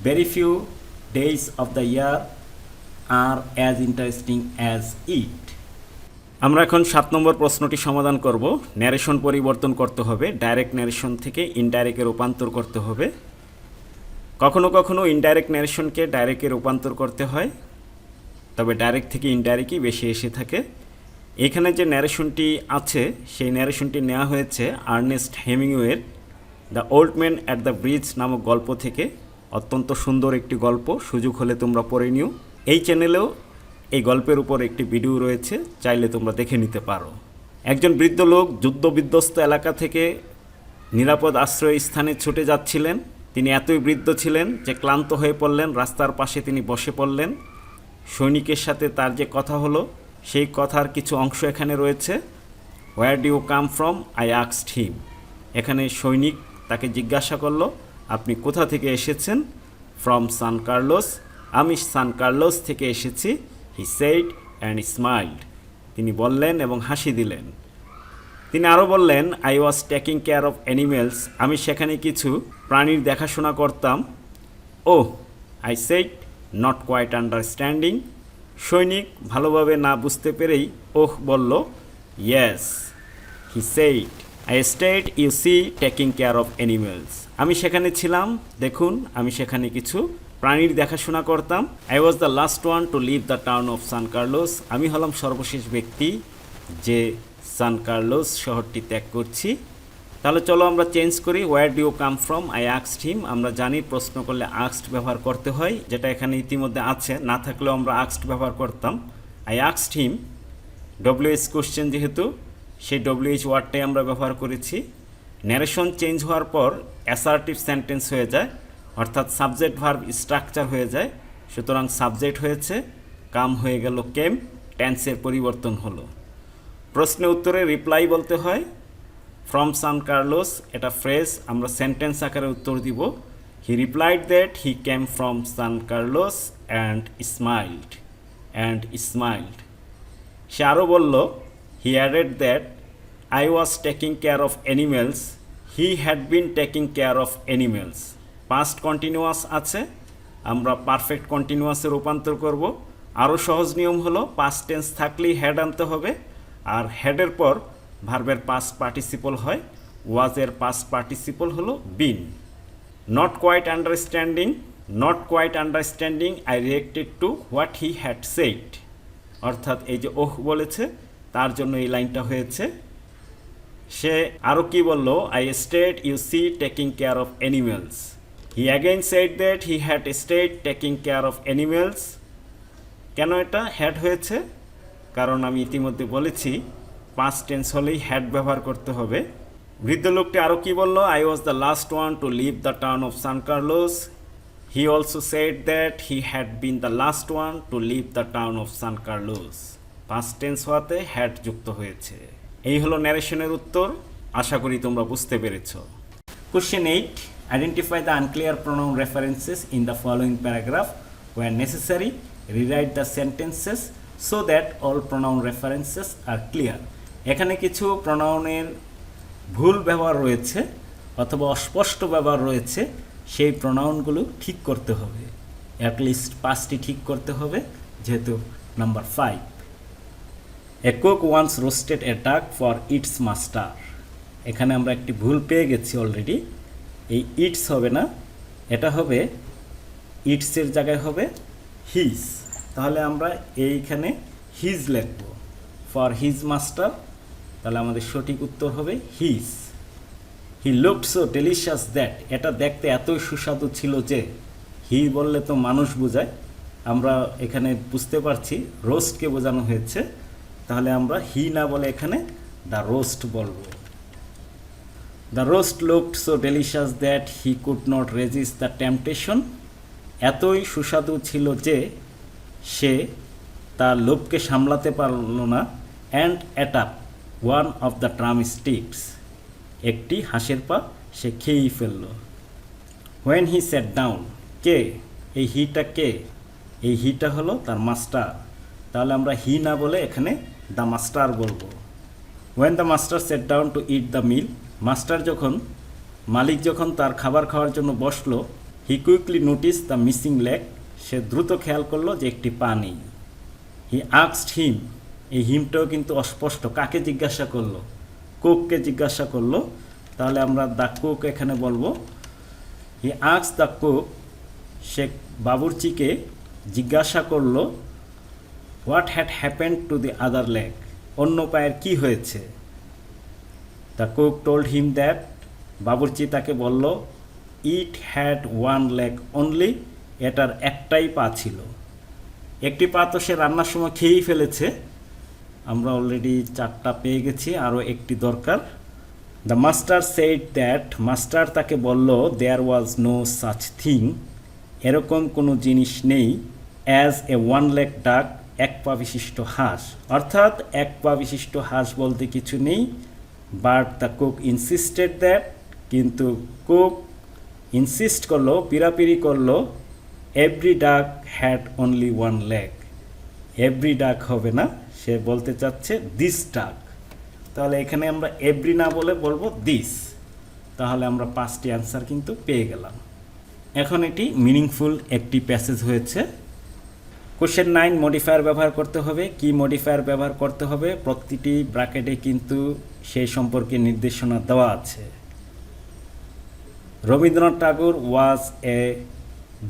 Very few days of the year are as interesting as it. আমরা এখন 7 নম্বর প্রশ্নটি সমাধান করব। ন্যারেশন পরিবর্তন করতে হবে, ডাইরেক্ট ন্যারেশন থেকে ইনডাইরেক্টে রূপান্তর করতে হবে। কখনো কখনো ইনডাইরেক্ট ন্যারেশনকে ডাইরেক্টে রূপান্তর করতে হয়, তবে ডাইরেক্ট থেকে ইনডাইরেক্টই বেশি এসে থাকে। এখানে যে ন্যারেশনটি আছে সেই ন্যারেশনটি নেওয়া হয়েছে আর্নেস্ট হেমিংওয়ের the old man at the bridge নামক গল্প থেকে। অত্যন্ত সুন্দর একটি গল্প, সুযোগ হলে তোমরা পড়ে নিও। এই চ্যানেলেও এই গল্পের উপর একটি ভিডিও রয়েছে, চাইলে তোমরা দেখে নিতে পারো। একজন বৃদ্ধ লোক যুদ্ধবিধ্বস্ত এলাকা থেকে নিরাপদ আশ্রয় স্থানে ছুটে যাচ্ছিলেন। তিনি এতই বৃদ্ধ ছিলেন যে ক্লান্ত হয়ে পড়লেন, রাস্তার পাশে তিনি বসে পড়লেন। সৈনিকের সাথে তার যে কথা হলো সেই কথার কিছু অংশ এখানে রয়েছে। Where do you come from, I asked him. এখানে সৈনিক তাকে জিজ্ঞাসা করলো, আপনি কোথা থেকে এসেছেন? ফ্রম সান কার্লোস, আমি সান কার্লোস থেকে এসেছি। হি সেইড অ্যান্ড স্মাইল্ড, তিনি বললেন এবং হাসি দিলেন। তিনি আরও বললেন, I was taking care of animals, আমি সেখানে কিছু প্রাণীর দেখাশোনা করতাম। Oh I said, not quite understanding, সৈনিক ভালোভাবে না বুঝতে পেরেই ওহ বলল। Yes, he said, I stayed you see taking care of animals, আমি সেখানে ছিলাম, দেখুন আমি সেখানে কিছু প্রাণীর দেখাশোনা করতাম। I was the last one to leave the town of San Carlos, আমি হলাম সর্বশেষ ব্যক্তি যে সান কার্লোস শহরটি ত্যাগ করছি। তাহলে চলো আমরা চেঞ্জ করি। Where do you come from, I asked him. আমরা জানি প্রশ্ন করলে আস্কড ব্যবহার করতে হয়, যেটা এখানে ইতিমধ্যে আছে, না থাকলেও আমরা আস্কড ব্যবহার করতাম। I asked him, WH question যেহেতু, সেই ডব্লিউএইচ ওয়ার্ডটাই আমরা ব্যবহার করেছি। ন্যারেশন চেঞ্জ হওয়ার পর অ্যাসার্টিভ সেন্টেন্স হয়ে যায়, অর্থাৎ সাবজেক্ট ভার্ব স্ট্রাকচার হয়ে যায়। সুতরাং সাবজেক্ট হয়েছে, কাম হয়ে গেল কেম, টেন্সের পরিবর্তন হলো। প্রশ্নে উত্তরে রিপ্লাই বলতে হয়। ফ্রম সান কার্লোস এটা ফ্রেজ, আমরা সেন্টেন্স আকারে উত্তর দিব। He replied that he came from San Carlos and smiled. সে আরও বলল, he added that I was taking care of animals, he had been taking care of animals. Past continuous আছে, আমরা পারফেক্ট কন্টিনিউয়াসে রূপান্তর করব। আরও সহজ নিয়ম হলো পাস্ট টেন্স থাকলেই হ্যাড আনতে হবে, আর হ্যাডের পর ভার্বের পাস্ট পার্টিসিপল হয়। ওয়াজের পাস্ট পার্টিসিপল হলো been. Not quite understanding, not quite understanding I reacted to what he had said, অর্থাৎ এই যে ওহ বলেছে তার জন্য এই লাইনটা হয়েছে। সে আরও কি বলল, I stayed you see taking care of animals. He again said that he had stayed taking care of animals. কেন এটা হ্যাড হয়েছে? কারণ আমি ইতিমধ্যে বলেছি পাস্ট টেন্স হলেই হ্যাড ব্যবহার করতে হবে। বৃদ্ধ লোকটি আরও কি বলল, I was the last one to leave the town of San Carlos. He also said that he had been the last one to leave the town of San Carlos. Past tense হওয়াতে had যুক্ত হয়েছে। এই হলো ন্যারেশনের উত্তর। আশা করি তোমরা বুঝতে পেরেছ। Question 8, identify the unclear pronoun references in the following paragraph, where necessary rewrite the sentences so that all pronoun references are clear. এখানে কিছু প্রোনাউনের ভুল ব্যবহার রয়েছে অথবা অস্পষ্ট ব্যবহার রয়েছে, সেই প্রোনাউনগুলো ঠিক করতে হবে। অ্যাটলিস্ট 5টি ঠিক করতে হবে, যেহেতু নাম্বার 5। এ কুক ওয়ান্স রোস্টেড এ ডাক ফর ইটস মাস্টার। এখানে আমরা একটি ভুল পেয়ে গেছি অলরেডি। এই ইটস হবে না, এটা হবে ইটসের জায়গায় হবে হিজ। তাহলে আমরা এইখানে হিজ লিখব, ফর হিজ মাস্টার। তাহলে আমাদের সঠিক উত্তর হবে his. He looked so delicious that, এটা দেখতে এতই সুস্বাদু ছিল যে, হি বললে তো মানুষ বোঝায়, আমরা এখানে বুঝতে পারছি রোস্টকে বোঝানো হয়েছে। তাহলে আমরা হি না বলে এখানে দ্য রোস্ট বলবো। The roast looked so delicious that he could not resist the temptation. এতই সুস্বাদু ছিল যে সে তার লোভকে সামলাতে পারল না। And at up one of the drum sticks, একটি হাঁসের পা সে খেয়েই ফেলল। হোয়েন হি সেট ডাউন, কে এই হিটা কে? এই হিটা হলো তার মাস্টার। তাহলে আমরা হি না বলে এখানে দ্য মাস্টার বলবো। When the master sat down to eat the meal, মালিক যখন তার খাবার খাওয়ার জন্য বসলো, he quickly notice the missing leg, সে দ্রুত খেয়াল করলো যে একটি পা নেই। হি আস্কড হিম, এই হিমটাও কিন্তু অস্পষ্ট, কাকে জিজ্ঞাসা করলো? কুককে জিজ্ঞাসা করলো। তাহলে আমরা দ্য কুক এখানে বলবো। হি আস্কড দ্য কুক, সে বাবুর্চিকে জিজ্ঞাসা করলো what had happened to the other leg, অন্য পায়ের কি হয়েছে? The cook told him that, বাবুর্চি তাকে বলল it had one leg only, এটার একটাই পা ছিল। একটি পা তো সে রান্নার সময় খেয়েই ফেলেছে, আমরা অলরেডি 4টা পেয়ে গেছি, আরও একটি দরকার। The master said that, master তাকে বলল দেয়ার ওয়াজ নো সাচ থিং, এরকম কোনো জিনিস নেই, অ্যাজ এ ওয়ান লেগ ডাক, এক পা বিশিষ্ট হাঁস। অর্থাৎ এক পা বিশিষ্ট হাঁস বলতে কিছু নেই। But the cook insisted that, কিন্তু কুক ইনসিস্ট করলো, পিরাপিরি করলো, এভরি ডাক had only one leg. Every ডাক হবে না, সে বলতে চাচ্ছে দিস ডাক। তাহলে এখানে আমরা এভরি না বলে বলবো দিস। তাহলে আমরা 5টি অ্যান্সার কিন্তু পেয়ে গেলাম। এখন এটি মিনিংফুল একটি প্যাসেজ হয়েছে। কোশ্চেন 9, মডিফায়ার ব্যবহার করতে হবে। কি মডিফায়ার ব্যবহার করতে হবে? প্রতিটি ব্র্যাকেটে কিন্তু সেই সম্পর্কে নির্দেশনা দেওয়া আছে। Rabindranath Thakur was a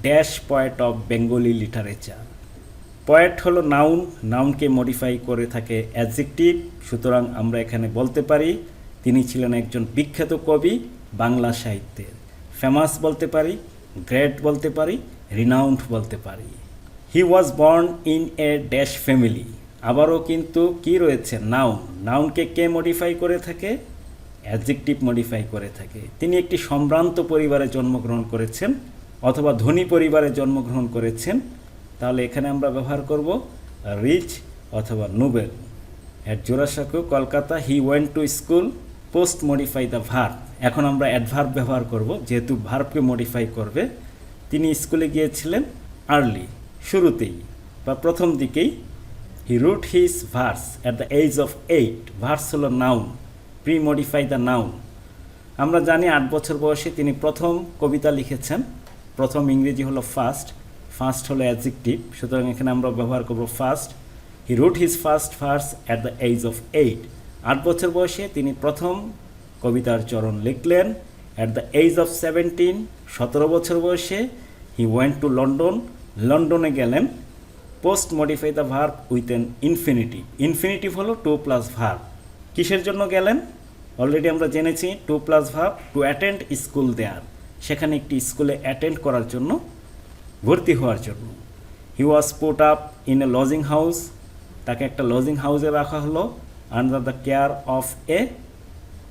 dash poet of Bengali literature. Poet হলো নাউন, নাউনকে মডিফাই করে থাকে অ্যাডজেক্টিভ। সুতরাং আমরা এখানে বলতে পারি তিনি ছিলেন একজন বিখ্যাত কবি বাংলা সাহিত্যের। ফেমাস বলতে পারি, গ্রেট বলতে পারি, রিনাউন্ড বলতে পারি। He was born in a dash family, আবারও কিন্তু কি রয়েছে? নাউন। নাউনকে কে মডিফাই করে থাকে? অ্যাডজেক্টিভ মডিফাই করে থাকে। তিনি একটি সম্ভ্রান্ত পরিবারে জন্মগ্রহণ করেছেন অথবা ধনী পরিবারে জন্মগ্রহণ করেছেন। তাহলে এখানে আমরা ব্যবহার করব রিচ অথবা Nobel. At Jorasanko Kolkata he went to school, post modify the verb. এখন আমরা অ্যাডভার্ব ব্যবহার করব, যেহেতু ভার্বকে মডিফাই করবে। তিনি স্কুলে গিয়েছিলেন আর্লি, শুরুতেই বা প্রথম দিকেই। He wrote his verse at the age of 8, verse হলো noun, pre modify the noun. আমরা জানি 8 বছর বয়সে তিনি প্রথম কবিতা লিখেছেন। প্রথম ইংরেজি হলো ফার্স্ট, ফার্স্ট হলো অ্যাডজেক্টিভ, সুতরাং এখানে আমরা ব্যবহার করব first. He wrote his first verse at the age of 8, 8 বছর বয়সে তিনি প্রথম কবিতার চরণ লিখলেন। অ্যাট দ্য এজ অফ 17, 17 বছর বয়সে হি ওয়েন্ট টু লন্ডন, লন্ডনে গেলেন। Post modify the verb with an infinitive. Infinitive হলো টু প্লাস ভার্ব। কিসের জন্য গেলেন? অলরেডি আমরা জেনেছি to plus verb to attend school there, সেখানে একটি স্কুলে অ্যাটেন্ড করার জন্য, ভর্তি হওয়ার জন্য। He was put up in a lodging house, তাকে একটা লজিং হাউসে রাখা হলো। Under the care of a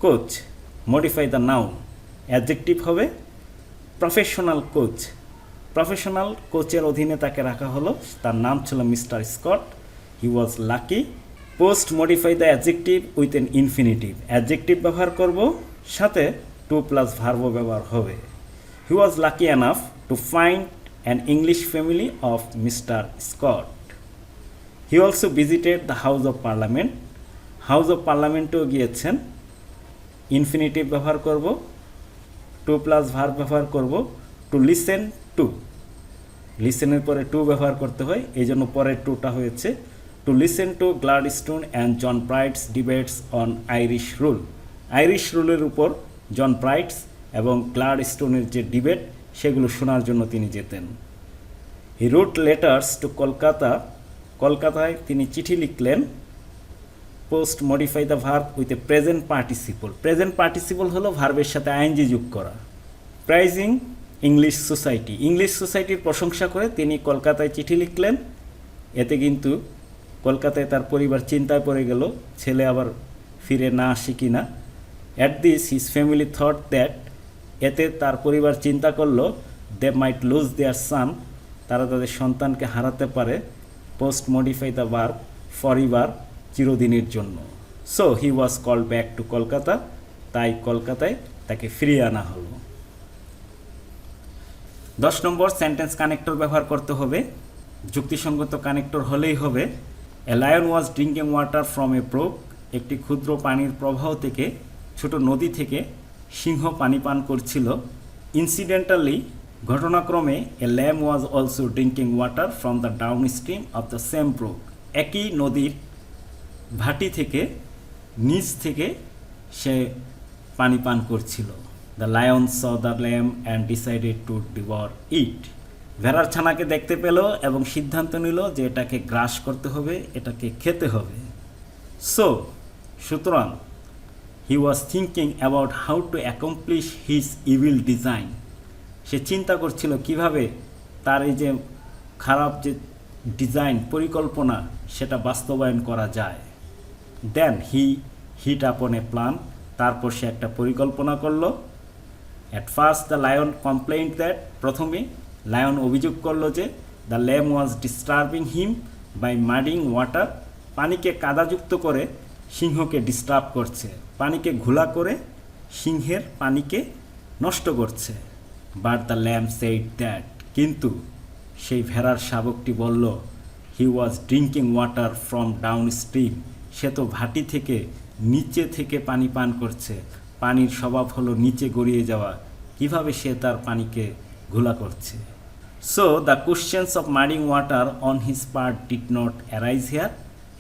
coach. Modify the noun, adjective হবে প্রফেশনাল কোচ। প্রফেশনাল কোচের অধীনে তাকে রাখা হলো, তার নাম ছিল mister Scott. He was lucky. Post modify the adjective with an infinitive. Adjective ব্যবহার করব, সাথে টু প্লাস ভার্বও ব্যবহার হবে। He was lucky enough to find an English family of mister Scott. He also visited the house of parliament. House of পার্লামেন্টেও গিয়েছেন। Infinitive ব্যবহার করব, টু প্লাস ভার্ব ব্যবহার করব। টু লিসেন টু, লিসেনের পরে টু ব্যবহার করতে হয়, এই জন্য পরের টুটা হয়েছে। To listen to Gladstone and John Bright's debates on Irish rule. Irish রুলের উপর জন ব্রাইটস এবং গ্লাডস্টোনের যে ডিবেট, সেগুলো শোনার জন্য তিনি যেতেন। হি রোট লেটার্স টু কলকাতা। কলকাতায় তিনি চিঠি লিখলেন। Post modify the verb with a present participle. Present participle হলো ভার্বের সাথে আইএনজি যোগ করা। প্রাইজিং ইংলিশ সোসাইটি, ইংলিশ সোসাইটির প্রশংসা করে তিনি কলকাতায় চিঠি লিখলেন। এতে কিন্তু কলকাতায় তার পরিবার চিন্তায় পড়ে গেল, ছেলে আবার ফিরে না আসে কি না। At this his family thought that, এতে তার পরিবার চিন্তা করলো, দে মাইট লুজ দেয়ার সান, তারা তাদের সন্তানকে হারাতে পারে। Post modify the verb forever, চিরদিনের জন্য। So he was called back to Kolkata, তাই কলকাতায় তাকে ফিরিয়ে আনা হলো। 10 নম্বর, সেন্টেন্স কানেক্টর ব্যবহার করতে হবে। যুক্তিসঙ্গত কানেক্টর হলেই হবে। A lion was drinking water from a broke. একটি ক্ষুদ্র পানির প্রবাহ থেকে, ছোট নদী থেকে সিংহ পানি পান করছিল। ইনসিডেন্টালি, ঘটনাক্রমে, a lamb was also drinking water from the downstream of the same brook. একই নদীর ভাটি থেকে, নিচ থেকে সে পানি পান করছিল। The lion saw the lamb and decided to devour it. ভেড়ার ছানাকে দেখতে পেল এবং সিদ্ধান্ত নিল যে এটাকে গ্রাস করতে হবে, এটাকে খেতে হবে। সুতরাং he was thinking about how to accomplish his evil design. সে চিন্তা করছিল কিভাবে তার এই যে খারাপ যে ডিজাইন, পরিকল্পনা, সেটা বাস্তবায়ন করা যায়। দেন হি হিট আপন এ প্ল্যান। তারপর সে একটা পরিকল্পনা করলো। At first the lion complained that. প্রথমে লায়ন অভিযোগ করলো যে the lamb was disturbing him by mudding water. পানিকে কাদাযুক্ত করে সিংহকে ডিস্টার্ব করছে, পানিকে ঘোলা করে সিংহের পানিকে নষ্ট করছে। But the lamb said that, কিন্তু সেই ভেড়ার শাবকটি বলল, he was drinking water from downstream. সে তো ভাটি থেকে, নিচে থেকে পানি পান করছে। পানির স্বভাব হলো নিচে গড়িয়ে যাওয়া, কিভাবে সে তার পানিকে ঘোলা করছে। So the questions of mudding water on his part did not arise here.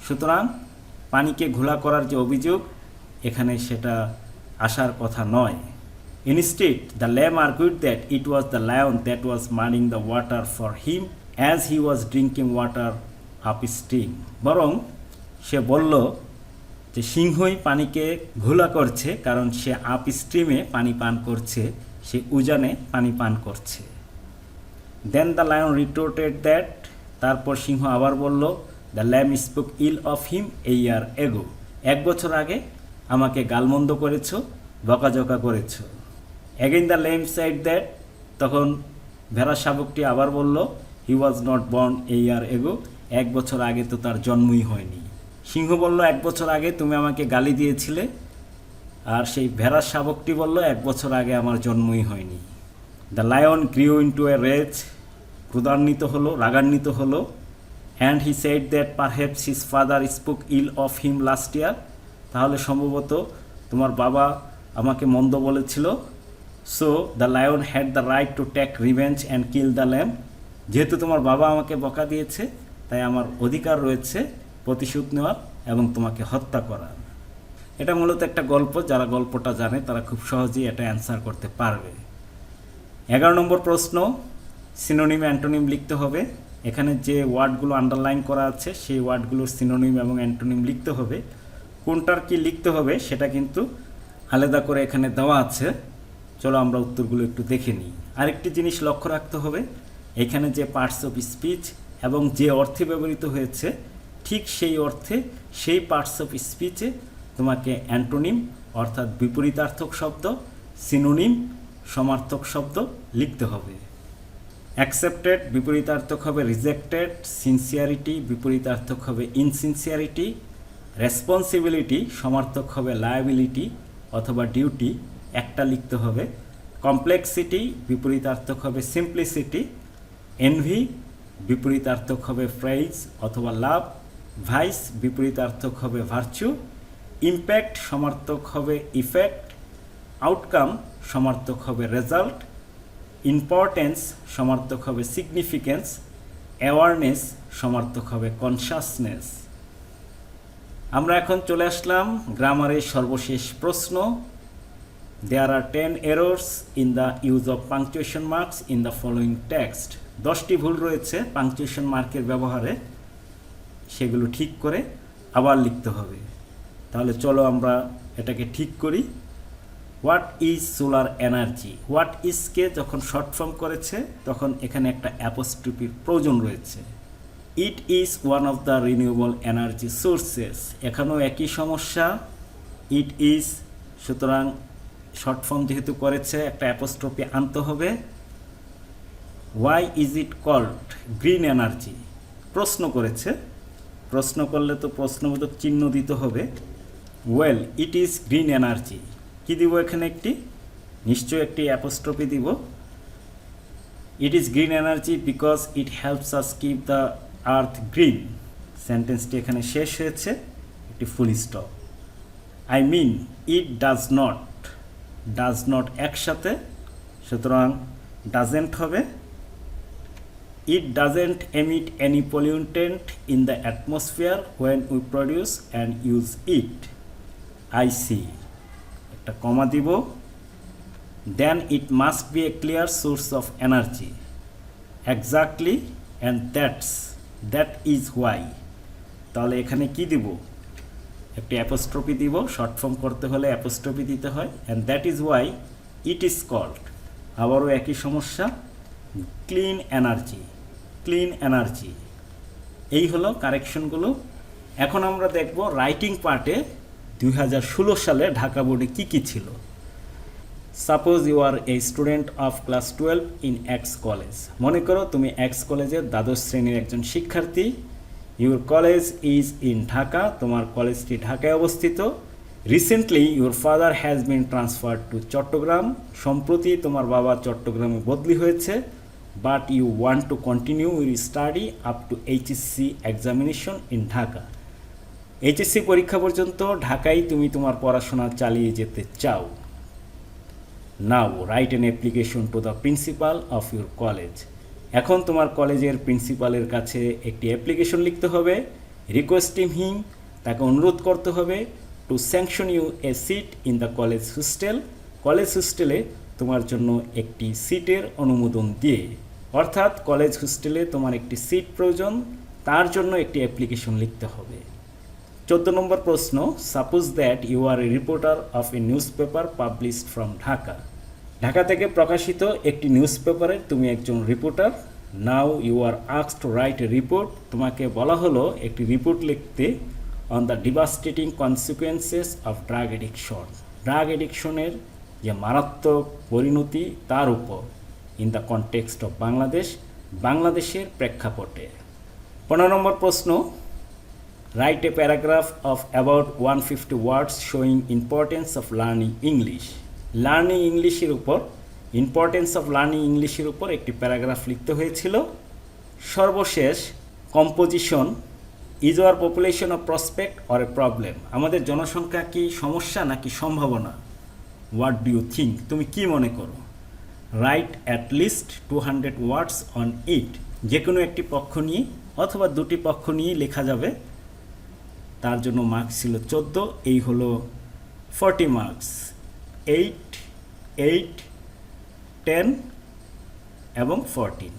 সুতরাং পানিকে ঘোলা করার যে অভিযোগ, এখানে সেটা আসার কথা নয়। Instead the lamb argued that it was the lion that was mudding the water for him as he was drinking water upstream. বরং সে বলল যে সিংহই পানিকে ঘোলা করছে, কারণ সে আপ স্ট্রিমে পানি পান করছে, সে উজানে পানি পান করছে। Then the lion retorted that, তারপর সিংহ আবার বলল, the lamb spoke ill of him a year ago. 1 বছর আগে আমাকে গালমন্দ করেছ, বকাঝকা করেছ। Again the lamb said that, তখন ভেড়া শাবকটি আবার বলল, he was not born A year ago. 1 বছর আগে তো তার জন্মই হয়নি। সিংহ বলল, 1 বছর আগে তুমি আমাকে গালি দিয়েছিলে। আর সেই ভেড়ার শাবকটি বলল, 1 বছর আগে আমার জন্মই হয়নি। The lion grew into a rage, ক্রোধান্বিত হলো, রাগান্বিত হলো। And he said that perhaps his father spoke ill of him last year. তাহলে সম্ভবত তোমার বাবা আমাকে মন্দ বলেছিল। So the lion had the right to take revenge and kill the lamb. যেহেতু তোমার বাবা আমাকে বকা দিয়েছে, তাই আমার অধিকার রয়েছে প্রতিশোধ নেওয়ার এবং তোমাকে হত্যা করার। এটা মূলত একটা গল্প, যারা গল্পটা জানে তারা খুব সহজেই এটা অ্যান্সার করতে পারবে। 11 নম্বর প্রশ্ন, সিনোনিম অ্যান্টোনিম লিখতে হবে। এখানে যে ওয়ার্ডগুলো আন্ডারলাইন করা আছে সেই ওয়ার্ডগুলোর সিনোনিম এবং অ্যান্টোনিম লিখতে হবে। কোনটার কি লিখতে হবে সেটা কিন্তু আলাদা করে এখানে দেওয়া আছে। চলো আমরা উত্তরগুলো একটু দেখে নিই। আরেকটি জিনিস লক্ষ্য রাখতে হবে, এখানে যে পার্টস অফ স্পিচ এবং যে অর্থে ব্যবহৃত হয়েছে ঠিক সেই অর্থে সেই পার্টস অফ স্পিচে তোমাকে অ্যান্টোনিম অর্থাৎ বিপরীতার্থক শব্দ, সিনোনিম সমার্থক শব্দ লিখতে হবে। অ্যাকসেপ্টেড বিপরীতার্থক হবে রিজেক্টেড, সিনসিয়ারিটি বিপরীতার্থক হবে ইনসিনসিয়ারিটি, রেসপন্সিবিলিটি সমার্থক হবে লায়াবিলিটি অথবা ডিউটি, একটা লিখতে হবে। কমপ্লেক্সিটি বিপরীতার্থক হবে সিম্পলিসিটি, এনভি বিপরীতার্থক হবে প্রাইজ অথবা লাভ, ভাইস বিপরীতার্থক হবে ভার্চু, ইম্প্যাক্ট সমার্থক হবে ইফেক্ট, আউটকাম সমার্থক হবে রেজাল্ট, ইম্পর্টেন্স সমার্থক হবে সিগনিফিকেন্স, অ্যাওয়ারনেস সমার্থক হবে কনসাসনেস। আমরা এখন চলে আসলাম গ্রামারের সর্বশেষ প্রশ্ন। দেয়ার আর 10 errors in the use of punctuation marks in the following text. 10টি ভুল রয়েছে পাংচুয়েশন মার্কের ব্যবহারে, সেগুলো ঠিক করে আবার লিখতে হবে। তাহলে চলো আমরা এটাকে ঠিক করি। What is solar energy? What ইজকে যখন শর্ট ফর্ম করেছে তখন এখানে একটা অ্যাপোস্ট্রফির প্রয়োজন রয়েছে। It is one of the renewable energy sources, এখানেও একই সমস্যা। ইট ইজ, সুতরাং শর্ট ফর্ম যেহেতু করেছে একটা অ্যাপোস্ট্রফি আনতে হবে। Why is it called green energy? প্রশ্ন করেছে, প্রশ্ন করলে তো প্রশ্নবোধক চিহ্ন দিতে হবে। Well it is green energy, কি দিব এখানে? একটি নিশ্চয়ই একটি অ্যাপোস্ট্রফি দিব। It is green energy because it helps us keep the earth green. সেন্টেন্সটি এখানে শেষ হয়েছে, একটি full stop. I mean it does not, does not একসাথে, সুতরাং ডাজেন্ট হবে। It doesn't emit any pollutant in the atmosphere when we produce and use it. I see, একটা comma দিব। Then it must be a clear source of energy. Exactly and that is why. তাহলে এখানে কি দিব? একটি apostrophe দিব, short form করতে হলে অ্যাপোস্ট্রফি দিতে হয়। And that is why it is called, আবারও একই সমস্যা, ক্লিন এনার্জি। ক্লিন এনার্জি, এই হলো কারেকশনগুলো। এখন আমরা দেখব রাইটিং পার্টে 2016 সালে ঢাকা বোর্ডে কী ছিল। Suppose you are a student of class 12 in X college. মনে করো তুমি এক্স কলেজের দ্বাদশ শ্রেণীর একজন শিক্ষার্থী। Your college is in Dhaka, তোমার কলেজটি ঢাকায় অবস্থিত। Recently your father has been transferred to Chattogram, সম্প্রতি তোমার বাবা চট্টগ্রামে বদলি হয়েছে। But you want to continue your study up to HSC examination in Dhaka. HSC পরীক্ষা পর্যন্ত ঢাকায় তুমি তোমার পড়াশোনা চালিয়ে যেতে চাও। নাও write an application to the principal of your college. এখন তোমার কলেজের প্রিন্সিপালের কাছে একটি অ্যাপ্লিকেশন লিখতে হবে। রিকোয়েস্টিং হিম, তাকে অনুরোধ করতে হবে to sanction you a seat in the college hostel, college হোস্টেলে তোমার জন্য একটি সিটের অনুমোদন দিয়ে। অর্থাৎ কলেজ হোস্টেলে তোমার একটি সিট প্রয়োজন, তার জন্য একটি অ্যাপ্লিকেশন লিখতে হবে। 14 নম্বর প্রশ্ন, suppose that you are a reporter of a newspaper published from Dhaka. Dhaka থেকে প্রকাশিত একটি নিউজ পেপারের তুমি একজন reporter. Now you are asked to write a report, তোমাকে বলা হলো একটি রিপোর্ট লিখতে on the devastating consequences of drug addiction. Drug এডিকশনের যে মারাত্মক পরিণতি তার উপর, in the context of Bangladesh, বাংলাদেশের প্রেক্ষাপটে। 15 নম্বর প্রশ্ন, write a paragraph of about 150 words showing importance of learning English. Learning ইংলিশের উপর, ইম্পর্টেন্স অফ লার্নিং ইংলিশের উপর একটি প্যারাগ্রাফ লিখতে হয়েছিল। সর্বশেষ composition, is our population of prospect or a problem. আমাদের জনসংখ্যা কি সমস্যা নাকি সম্ভাবনা? হোয়াট ডু ইউ থিঙ্ক, তুমি কি মনে করো? Right at least 200 words on it. যে কোনো একটি পক্ষ নিয়ে অথবা দুটি পক্ষ নিয়েই লেখা যাবে। তার জন্য মার্কস ছিল 14, এই হলো 40 মার্কস। 8, 8, 10 এবং 14।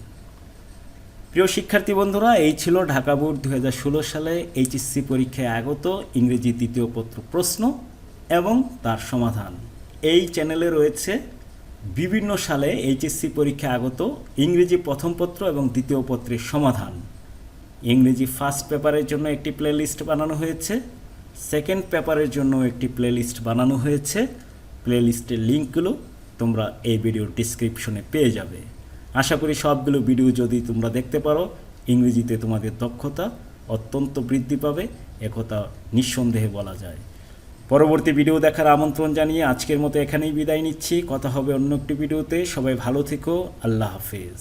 প্রিয় শিক্ষার্থী বন্ধুরা, এই ছিল ঢাকা বোর্ড 2016 সালে এইচএসসি পরীক্ষায় আগত ইংরেজি দ্বিতীয় পত্র প্রশ্ন এবং তার সমাধান। এই চ্যানেলে রয়েছে বিভিন্ন সালে এইচএসসি পরীক্ষায় আগত ইংরেজি প্রথম পত্র এবং দ্বিতীয় পত্রের সমাধান। ইংরেজি ফার্স্ট পেপারের জন্য একটি প্লেলিস্ট বানানো হয়েছে, সেকেন্ড পেপারের জন্য একটি প্লেলিস্ট বানানো হয়েছে। প্লেলিস্টের লিঙ্কগুলো তোমরা এই ভিডিওর ডিসক্রিপশনে পেয়ে যাবে। আশা করি সবগুলো ভিডিও যদি তোমরা দেখতে পারো, ইংরেজিতে তোমাদের দক্ষতা অত্যন্ত বৃদ্ধি পাবে, একথা নিঃসন্দেহে বলা যায়। পরবর্তী ভিডিও দেখার আমন্ত্রণ জানিয়ে আজকের মতো এখানেই বিদায় নিচ্ছি। কথা হবে অন্য একটি ভিডিওতে। সবাই ভালো থেকো। আল্লাহ হাফেজ।